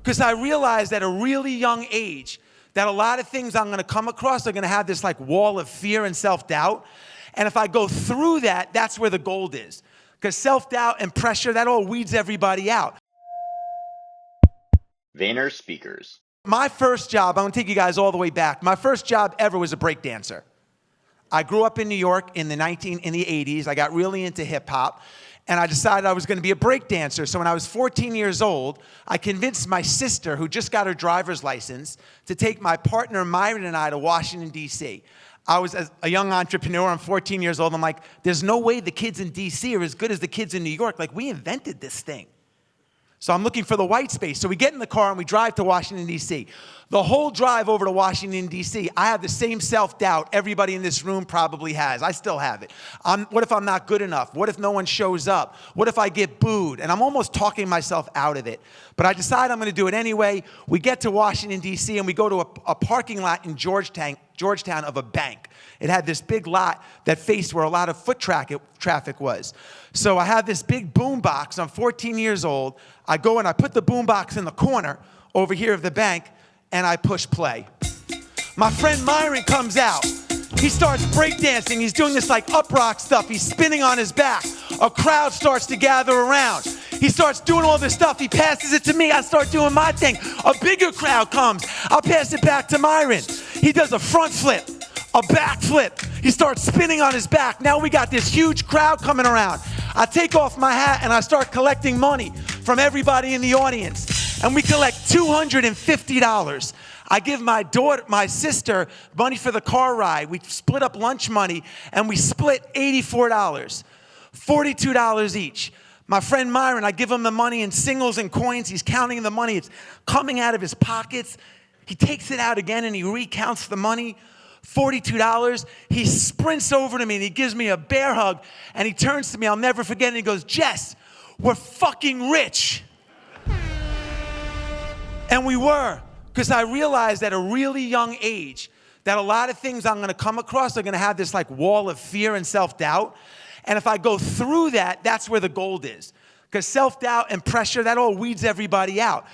Because I realized at a really young age that a lot of things I'm going to come across are going to have this like wall of fear and self-doubt. And if I go through that, that's where the gold is. Because self-doubt and pressure, that all weeds everybody out. VaynerSpeakers. My first job, I'm going to take you guys all the way back. My first job ever was a break dancer. I grew up in New York in the 80s. I got really into hip hop. And I decided I was going to be a break dancer. So when I was 14 years old, I convinced my sister, who just got her driver's license, to take my partner Myron and I to Washington, D.C. I was a young entrepreneur. I'm 14 years old. I'm like, there's no way the kids in D.C. are as good as the kids in New York. Like, we invented this thing. So I'm looking for the white space. So we get in the car and we drive to Washington, D.C. The whole drive over to Washington, D.C., I have the same self-doubt everybody in this room probably has. I still have it. What if I'm not good enough? What if no one shows up? What if I get booed? And I'm almost talking myself out of it. But I decide I'm going to do it anyway. We get to Washington, D.C., and we go to a parking lot in Georgetown of a bank. It had this big lot that faced where a lot of foot traffic was. So I have this big boom box. I'm 14 years old. I go and I put the boom box in the corner over here of the bank, and I push play. My friend Myron comes out. He starts breakdancing. He's doing this like up rock stuff. He's spinning on his back. A crowd starts to gather around. He starts doing all this stuff. He passes it to me. I start doing my thing. A bigger crowd comes. I'll pass it back to Myron. He does a front flip, a back flip. He starts spinning on his back. Now we got this huge crowd coming around. I take off my hat and I start collecting money from everybody in the audience. And we collect $250. I give my sister money for the car ride. We split up lunch money and we split $84, $42 each. My friend Myron, I give him the money in singles and coins. He's counting the money. It's coming out of his pockets. He takes it out again and he recounts the money. $42. He sprints over to me and he gives me a bear hug and he turns to me, I'll never forget, and he goes, Jess, we're fucking rich. And we were, because I realized at a really young age that a lot of things I'm going to come across are going to have this like wall of fear and self-doubt. And if I go through that, that's where the gold is. Because self-doubt and pressure, that all weeds everybody out.